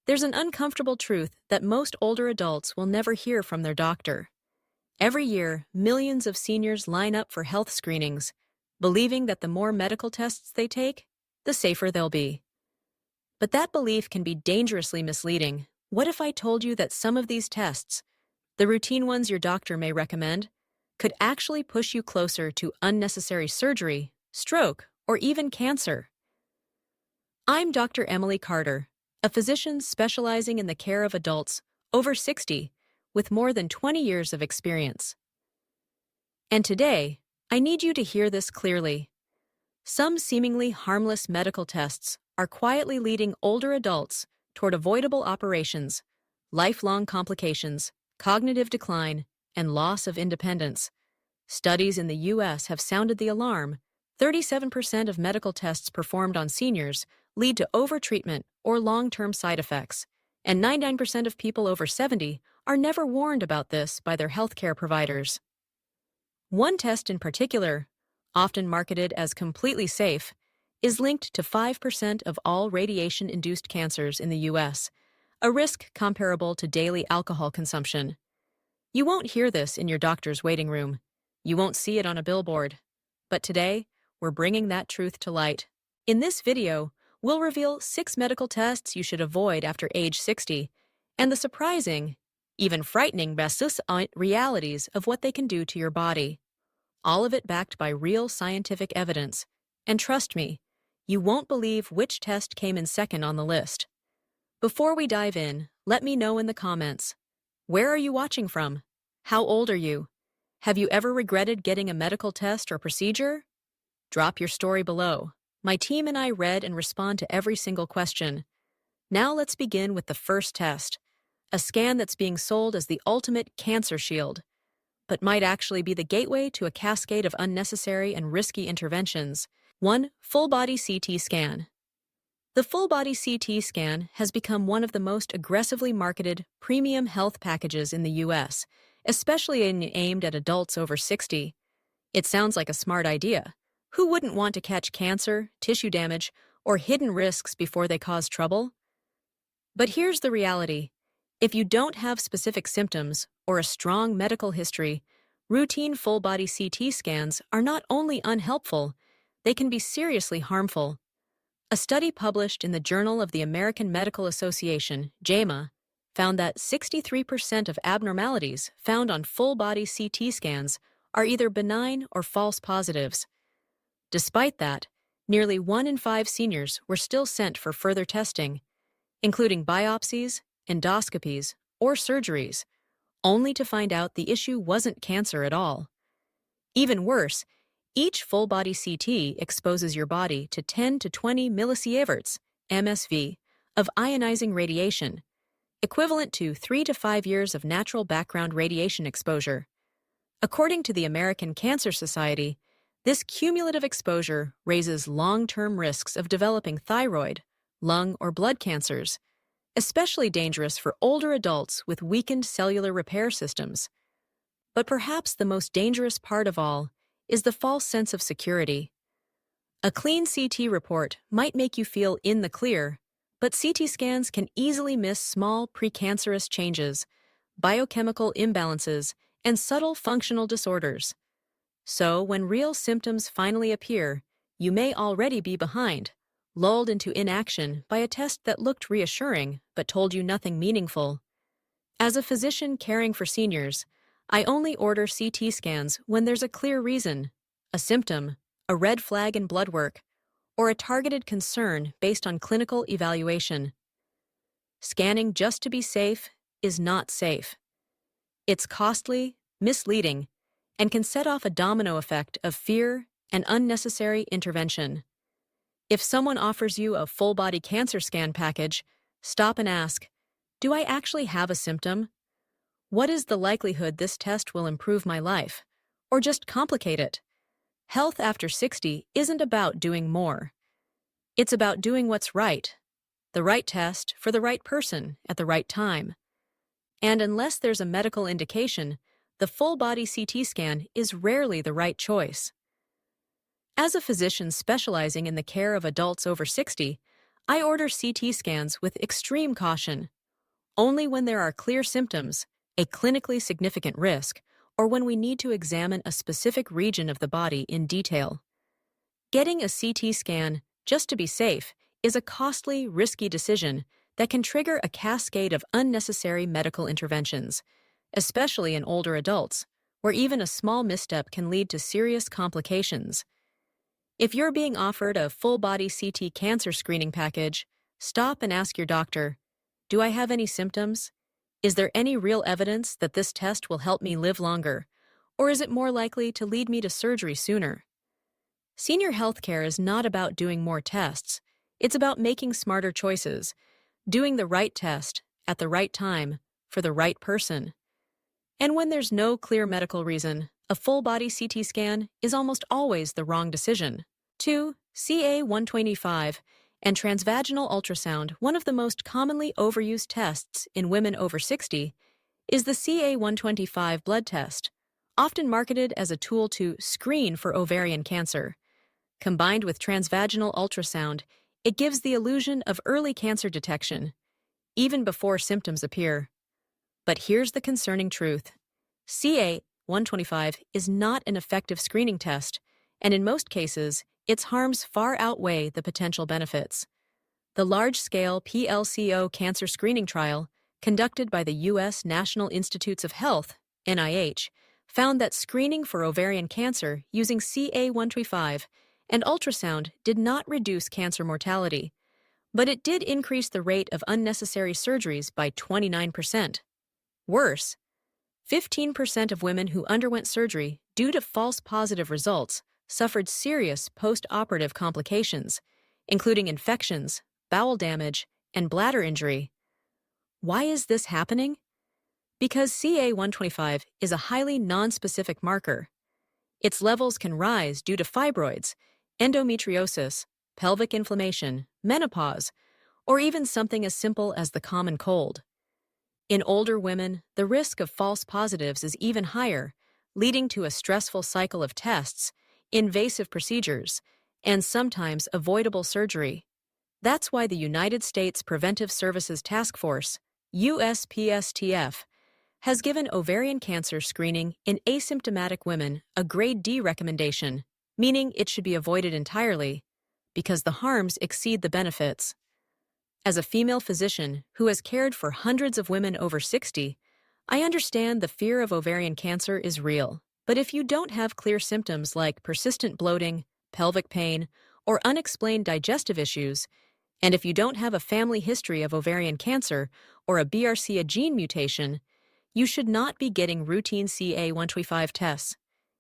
There's an uncomfortable truth that most older adults will never hear from their doctor. Every year, millions of seniors line up for health screenings, believing that the more medical tests they take, the safer they'll be. But that belief can be dangerously misleading. What if I told you that some of these tests, the routine ones your doctor may recommend, could actually push you closer to unnecessary surgery, stroke, or even cancer? I'm Dr. Emily Carter, a physician specializing in the care of adults over 60 with more than 20 years of experience. And today, I need you to hear this clearly. Some seemingly harmless medical tests are quietly leading older adults toward avoidable operations, lifelong complications, cognitive decline, and loss of independence. Studies in the U.S. have sounded the alarm. 37% of medical tests performed on seniors lead to overtreatment or long-term side effects, and 99% of people over 70 are never warned about this by their healthcare providers. One test in particular, often marketed as completely safe, is linked to 5% of all radiation-induced cancers in the U.S., a risk comparable to daily alcohol consumption. You won't hear this in your doctor's waiting room. You won't see it on a billboard. But today, we're bringing that truth to light. In this video, we'll reveal 6 medical tests you should avoid after age 60, and the surprising, even frightening realities of what they can do to your body. All of it backed by real scientific evidence. And trust me, you won't believe which test came in second on the list. Before we dive in, let me know in the comments. Where are you watching from? How old are you? Have you ever regretted getting a medical test or procedure? Drop your story below. My team and I read and respond to every single question. Now let's begin with the first test, a scan that's being sold as the ultimate cancer shield, but might actually be the gateway to a cascade of unnecessary and risky interventions. 1. Full-body CT scan. The full-body CT scan has become one of the most aggressively marketed premium health packages in the U.S., especially aimed at adults over 60. It sounds like a smart idea. Who wouldn't want to catch cancer, tissue damage, or hidden risks before they cause trouble? But here's the reality. If you don't have specific symptoms or a strong medical history, routine full-body CT scans are not only unhelpful, they can be seriously harmful. A study published in the Journal of the American Medical Association, JAMA, found that 63% of abnormalities found on full-body CT scans are either benign or false positives. Despite that, nearly 1 in 5 seniors were still sent for further testing, including biopsies, endoscopies, or surgeries, only to find out the issue wasn't cancer at all. Even worse, each full-body CT exposes your body to 10 to 20 millisieverts, MSV, of ionizing radiation, equivalent to 3 to 5 years of natural background radiation exposure. According to the American Cancer Society, this cumulative exposure raises long-term risks of developing thyroid, lung, or blood cancers, especially dangerous for older adults with weakened cellular repair systems. But perhaps the most dangerous part of all is the false sense of security. A clean CT report might make you feel in the clear, but CT scans can easily miss small precancerous changes, biochemical imbalances, and subtle functional disorders. So, when real symptoms finally appear, you may already be behind, lulled into inaction by a test that looked reassuring but told you nothing meaningful. As a physician caring for seniors, I only order CT scans when there's a clear reason, a symptom, a red flag in blood work, or a targeted concern based on clinical evaluation. Scanning just to be safe is not safe. It's costly, misleading, and can set off a domino effect of fear and unnecessary intervention. If someone offers you a full-body cancer scan package, stop and ask, do I actually have a symptom? What is the likelihood this test will improve my life, or just complicate it? Health after 60 isn't about doing more. It's about doing what's right, the right test for the right person at the right time. And unless there's a medical indication, the full-body CT scan is rarely the right choice. As a physician specializing in the care of adults over 60, I order CT scans with extreme caution, only when there are clear symptoms, a clinically significant risk, or when we need to examine a specific region of the body in detail. Getting a CT scan, just to be safe, is a costly, risky decision that can trigger a cascade of unnecessary medical interventions, especially in older adults, where even a small misstep can lead to serious complications. If you're being offered a full-body CT cancer screening package, stop and ask your doctor, do I have any symptoms? Is there any real evidence that this test will help me live longer? Or is it more likely to lead me to surgery sooner? Senior healthcare is not about doing more tests. It's about making smarter choices, doing the right test at the right time for the right person. And when there's no clear medical reason, a full-body CT scan is almost always the wrong decision. 2. CA-125 and transvaginal ultrasound, one of the most commonly overused tests in women over 60, is the CA-125 blood test, often marketed as a tool to screen for ovarian cancer. Combined with transvaginal ultrasound, it gives the illusion of early cancer detection, even before symptoms appear. But here's the concerning truth. CA-125 is not an effective screening test, and in most cases, its harms far outweigh the potential benefits. The large-scale PLCO cancer screening trial, conducted by the U.S. National Institutes of Health, NIH, found that screening for ovarian cancer using CA-125 and ultrasound did not reduce cancer mortality, but it did increase the rate of unnecessary surgeries by 29%. Worse, 15% of women who underwent surgery due to false positive results suffered serious post-operative complications, including infections, bowel damage, and bladder injury. Why is this happening? Because CA-125 is a highly nonspecific marker. Its levels can rise due to fibroids, endometriosis, pelvic inflammation, menopause, or even something as simple as the common cold. In older women, the risk of false positives is even higher, leading to a stressful cycle of tests, invasive procedures, and sometimes avoidable surgery. That's why the United States Preventive Services Task Force, USPSTF, has given ovarian cancer screening in asymptomatic women a Grade D recommendation, meaning it should be avoided entirely, because the harms exceed the benefits. As a female physician who has cared for hundreds of women over 60, I understand the fear of ovarian cancer is real. But if you don't have clear symptoms like persistent bloating, pelvic pain, or unexplained digestive issues, and if you don't have a family history of ovarian cancer or a BRCA gene mutation, you should not be getting routine CA-125 tests.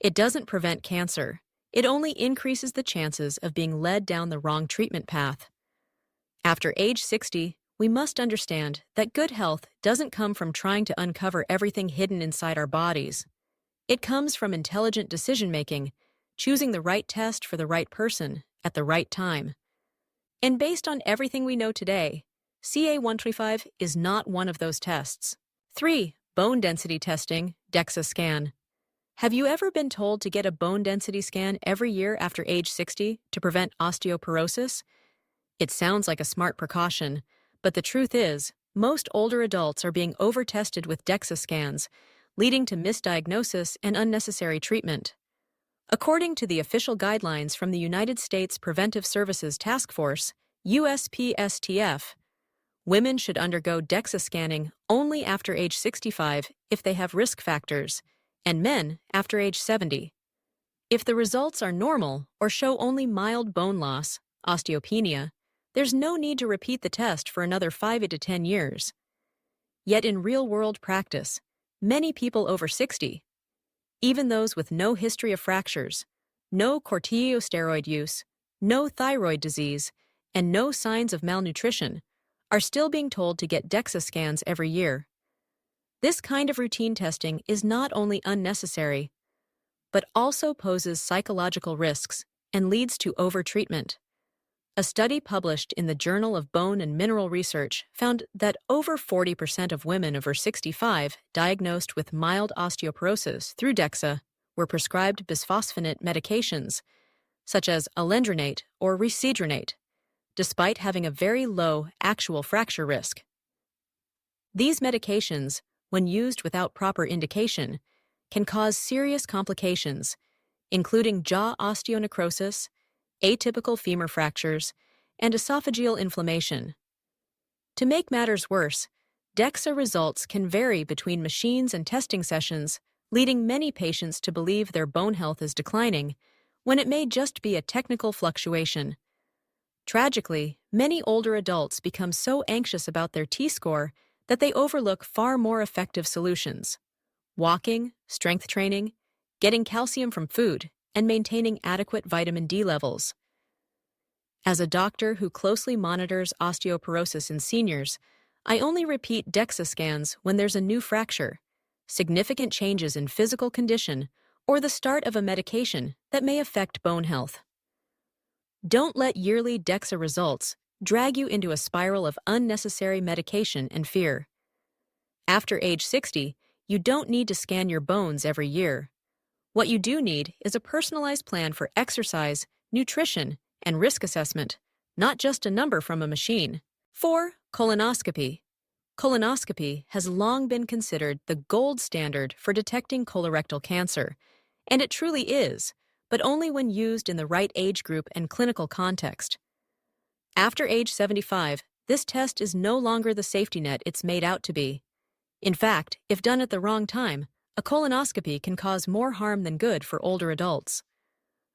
It doesn't prevent cancer. It only increases the chances of being led down the wrong treatment path. After age 60, we must understand that good health doesn't come from trying to uncover everything hidden inside our bodies. It comes from intelligent decision-making, choosing the right test for the right person at the right time. And based on everything we know today, CA-125 is not one of those tests. 3. Bone density testing, DEXA scan. Have you ever been told to get a bone density scan every year after age 60 to prevent osteoporosis? It sounds like a smart precaution, but the truth is, most older adults are being overtested with DEXA scans, leading to misdiagnosis and unnecessary treatment. According to the official guidelines from the United States Preventive Services Task Force, USPSTF, women should undergo DEXA scanning only after age 65 if they have risk factors, and men after age 70. If the results are normal or show only mild bone loss, osteopenia, there's no need to repeat the test for another 5 to 10 years. Yet in real-world practice, many people over 60, even those with no history of fractures, no corticosteroid use, no thyroid disease, and no signs of malnutrition, are still being told to get DEXA scans every year. This kind of routine testing is not only unnecessary, but also poses psychological risks and leads to overtreatment. A study published in the Journal of Bone and Mineral Research found that over 40% of women over 65 diagnosed with mild osteoporosis through DEXA were prescribed bisphosphonate medications, such as alendronate or risedronate. despite having a very low actual fracture risk. These medications, when used without proper indication, can cause serious complications, including jaw osteonecrosis, atypical femur fractures, and esophageal inflammation. To make matters worse, DEXA results can vary between machines and testing sessions, leading many patients to believe their bone health is declining, when it may just be a technical fluctuation. Tragically, many older adults become so anxious about their T-score that they overlook far more effective solutions: walking, strength training, getting calcium from food, and maintaining adequate vitamin D levels. As a doctor who closely monitors osteoporosis in seniors, I only repeat DEXA scans when there's a new fracture, significant changes in physical condition, or the start of a medication that may affect bone health. Don't let yearly DEXA results drag you into a spiral of unnecessary medication and fear. After age 60, you don't need to scan your bones every year. What you do need is a personalized plan for exercise, nutrition, and risk assessment, not just a number from a machine. 4. Colonoscopy. Colonoscopy has long been considered the gold standard for detecting colorectal cancer, and it truly is, but only when used in the right age group and clinical context. After age 75, this test is no longer the safety net it's made out to be. In fact, if done at the wrong time, a colonoscopy can cause more harm than good for older adults.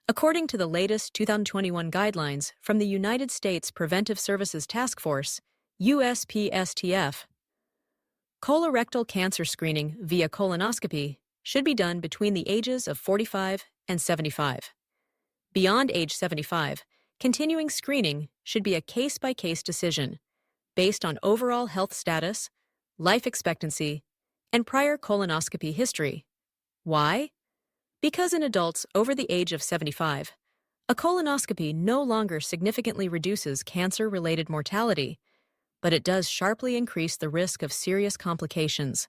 According to the latest 2021 guidelines from the United States Preventive Services Task Force, USPSTF, colorectal cancer screening via colonoscopy should be done between the ages of 45 and 75. Beyond age 75, continuing screening should be a case-by-case decision based on overall health status, life expectancy, and prior colonoscopy history. Why? Because in adults over the age of 75, a colonoscopy no longer significantly reduces cancer-related mortality, but it does sharply increase the risk of serious complications.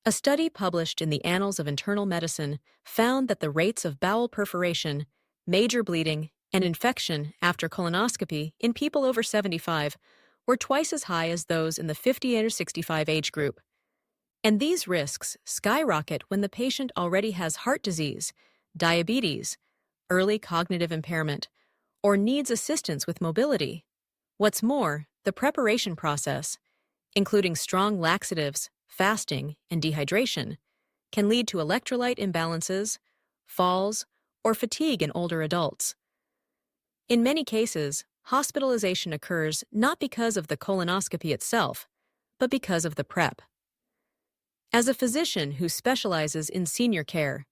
A study published in the Annals of Internal Medicine found that the rates of bowel perforation, major bleeding, and infection after colonoscopy in people over 75 were twice as high as those in the 50 to 65 age group. And these risks skyrocket when the patient already has heart disease, diabetes, early cognitive impairment, or needs assistance with mobility. What's more, the preparation process, including strong laxatives, fasting, and dehydration, can lead to electrolyte imbalances, falls, or fatigue in older adults. In many cases, hospitalization occurs not because of the colonoscopy itself, but because of the prep. As a physician who specializes in senior care,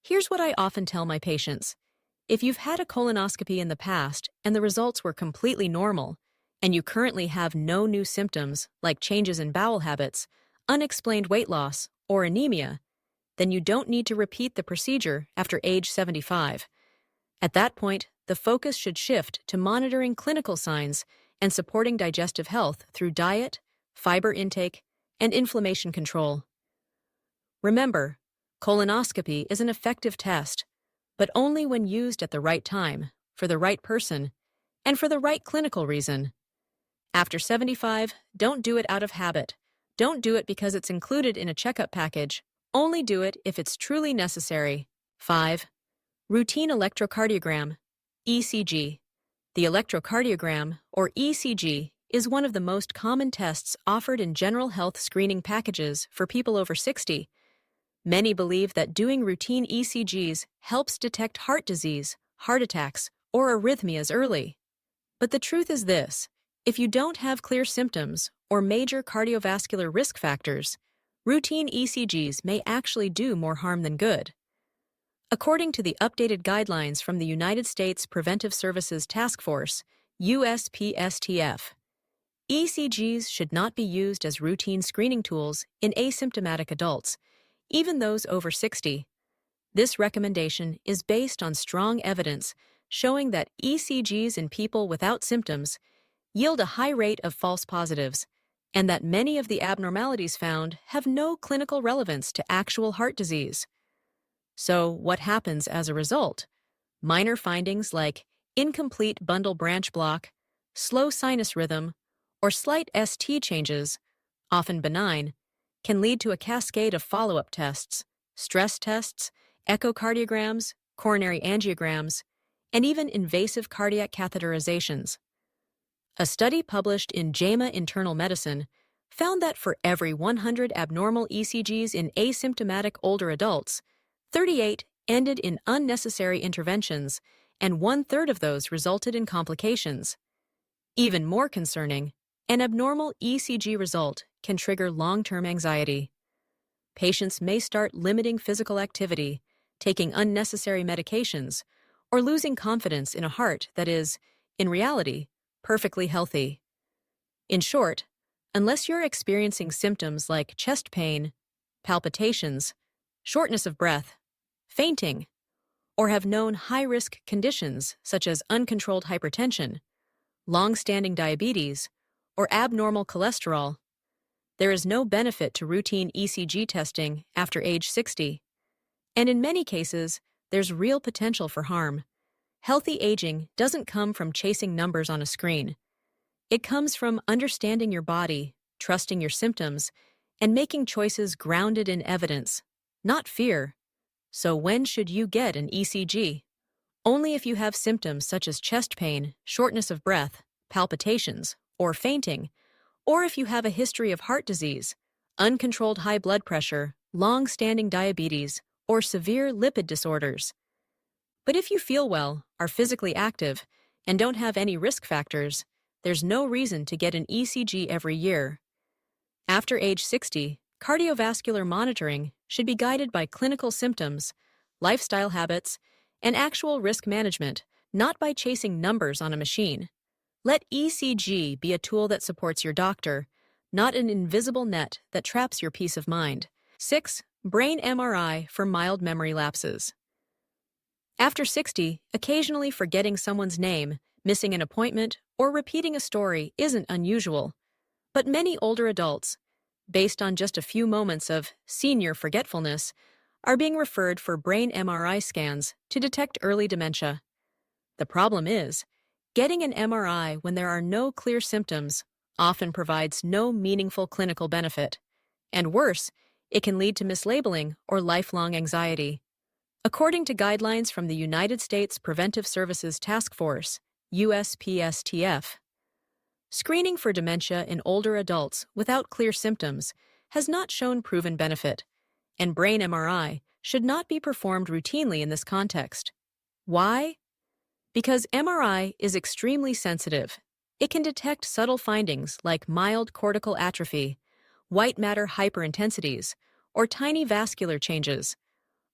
here's what I often tell my patients. If you've had a colonoscopy in the past and the results were completely normal, and you currently have no new symptoms like changes in bowel habits, unexplained weight loss, or anemia, then you don't need to repeat the procedure after age 75. At that point, the focus should shift to monitoring clinical signs and supporting digestive health through diet, fiber intake, and inflammation control. Remember, colonoscopy is an effective test, but only when used at the right time, for the right person, and for the right clinical reason. After 75, don't do it out of habit. Don't do it because it's included in a checkup package. Only do it if it's truly necessary. 5. Routine electrocardiogram, ECG. The electrocardiogram, or ECG, is one of the most common tests offered in general health screening packages for people over 60. Many believe that doing routine ECGs helps detect heart disease, heart attacks, or arrhythmias early. But the truth is this: if you don't have clear symptoms or major cardiovascular risk factors, routine ECGs may actually do more harm than good. According to the updated guidelines from the United States Preventive Services Task Force, USPSTF, ECGs should not be used as routine screening tools in asymptomatic adults, even those over 60. This recommendation is based on strong evidence showing that ECGs in people without symptoms yield a high rate of false positives, and that many of the abnormalities found have no clinical relevance to actual heart disease. So, what happens as a result? Minor findings like incomplete bundle branch block, slow sinus rhythm, or slight ST changes, often benign, can lead to a cascade of follow-up tests, stress tests, echocardiograms, coronary angiograms, and even invasive cardiac catheterizations. A study published in JAMA Internal Medicine found that for every 100 abnormal ECGs in asymptomatic older adults, 38 ended in unnecessary interventions, and one-third of those resulted in complications. Even more concerning, an abnormal ECG result can trigger long-term anxiety. Patients may start limiting physical activity, taking unnecessary medications, or losing confidence in a heart that is, in reality, perfectly healthy. In short, unless you're experiencing symptoms like chest pain, palpitations, shortness of breath, fainting, or have known high-risk conditions such as uncontrolled hypertension, long-standing diabetes, or abnormal cholesterol, there is no benefit to routine ECG testing after age 60. And in many cases, there's real potential for harm. Healthy aging doesn't come from chasing numbers on a screen. It comes from understanding your body, trusting your symptoms, and making choices grounded in evidence, not fear. So when should you get an ECG? Only if you have symptoms such as chest pain, shortness of breath, palpitations, or fainting, or if you have a history of heart disease, uncontrolled high blood pressure, long-standing diabetes, or severe lipid disorders. But if you feel well, are physically active, and don't have any risk factors, there's no reason to get an ECG every year. After age 60, cardiovascular monitoring should be guided by clinical symptoms, lifestyle habits, and actual risk management, not by chasing numbers on a machine. Let ECG be a tool that supports your doctor, not an invisible net that traps your peace of mind. 6. Brain MRI for mild memory lapses. After 60, occasionally forgetting someone's name, missing an appointment, or repeating a story isn't unusual. But many older adults, based on just a few moments of senior forgetfulness, are being referred for brain MRI scans to detect early dementia. The problem is, getting an MRI when there are no clear symptoms often provides no meaningful clinical benefit. And worse, it can lead to mislabeling or lifelong anxiety. According to guidelines from the United States Preventive Services Task Force, USPSTF, screening for dementia in older adults without clear symptoms has not shown proven benefit, and brain MRI should not be performed routinely in this context. Why? Because MRI is extremely sensitive. It can detect subtle findings like mild cortical atrophy, white matter hyperintensities, or tiny vascular changes,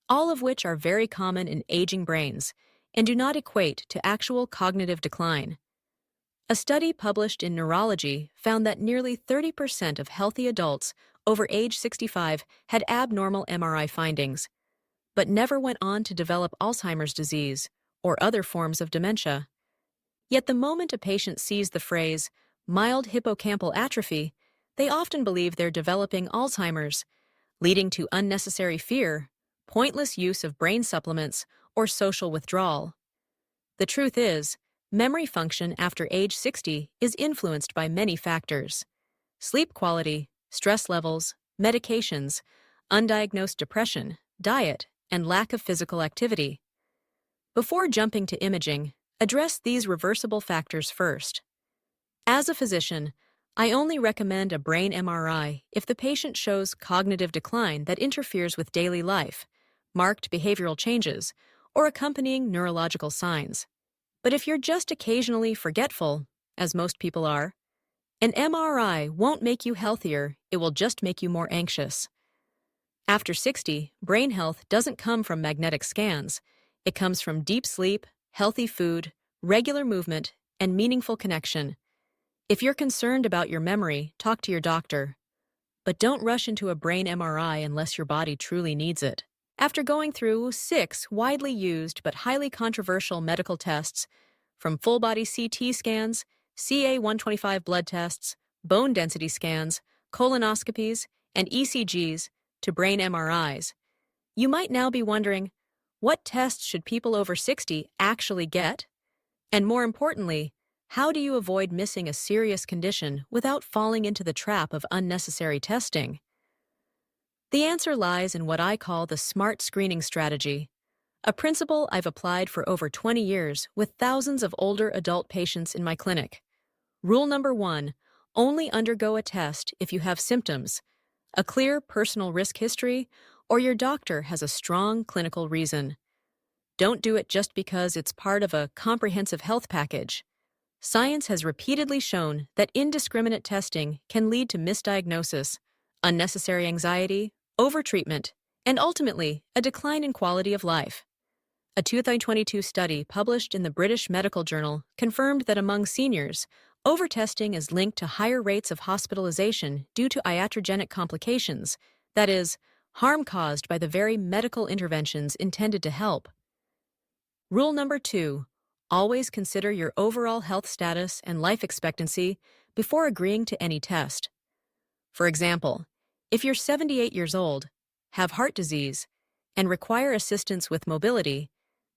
all of which are very common in aging brains and do not equate to actual cognitive decline. A study published in Neurology found that nearly 30% of healthy adults over age 65 had abnormal MRI findings, but never went on to develop Alzheimer's disease or other forms of dementia. Yet the moment a patient sees the phrase mild hippocampal atrophy, they often believe they're developing Alzheimer's, leading to unnecessary fear, pointless use of brain supplements, or social withdrawal. The truth is, memory function after age 60 is influenced by many factors: sleep quality, stress levels, medications, undiagnosed depression, diet, and lack of physical activity. Before jumping to imaging, address these reversible factors first. As a physician, I only recommend a brain MRI if the patient shows cognitive decline that interferes with daily life, marked behavioral changes, or accompanying neurological signs. But if you're just occasionally forgetful, as most people are, an MRI won't make you healthier, it will just make you more anxious. After 60, brain health doesn't come from magnetic scans. It comes from deep sleep, healthy food, regular movement, and meaningful connection. If you're concerned about your memory, talk to your doctor. But don't rush into a brain MRI unless your body truly needs it. After going through 6 widely used but highly controversial medical tests, from full-body CT scans, CA-125 blood tests, bone density scans, colonoscopies, and ECGs, to brain MRIs, you might now be wondering, what tests should people over 60 actually get? And more importantly, How do you avoid missing a serious condition without falling into the trap of unnecessary testing? The answer lies in what I call the SMART screening strategy, a principle I've applied for over 20 years with thousands of older adult patients in my clinic. Rule number 1, only undergo a test if you have symptoms, a clear personal risk history, or your doctor has a strong clinical reason. Don't do it just because it's part of a comprehensive health package. Science has repeatedly shown that indiscriminate testing can lead to misdiagnosis, unnecessary anxiety, overtreatment, and ultimately a decline in quality of life. A 2022 study published in the British Medical Journal confirmed that among seniors, overtesting is linked to higher rates of hospitalization due to iatrogenic complications, that is, harm caused by the very medical interventions intended to help. Rule number 2, always consider your overall health status and life expectancy before agreeing to any test. For example, if you're 78 years old, have heart disease, and require assistance with mobility,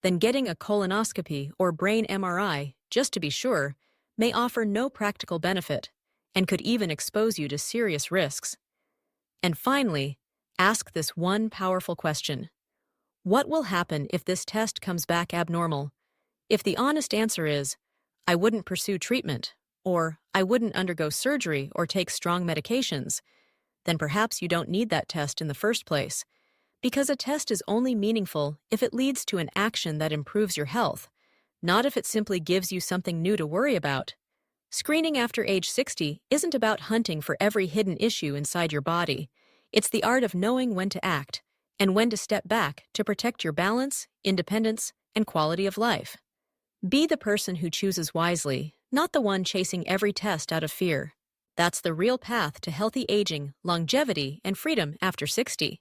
then getting a colonoscopy or brain MRI, just to be sure, may offer no practical benefit and could even expose you to serious risks. And finally, ask this one powerful question. What will happen if this test comes back abnormal? If the honest answer is, I wouldn't pursue treatment, or I wouldn't undergo surgery or take strong medications, then perhaps you don't need that test in the first place, because a test is only meaningful if it leads to an action that improves your health, not if it simply gives you something new to worry about. Screening after age 60 isn't about hunting for every hidden issue inside your body. It's the art of knowing when to act and when to step back to protect your balance, independence, and quality of life. Be the person who chooses wisely, not the one chasing every test out of fear. That's the real path to healthy aging, longevity, and freedom after 60.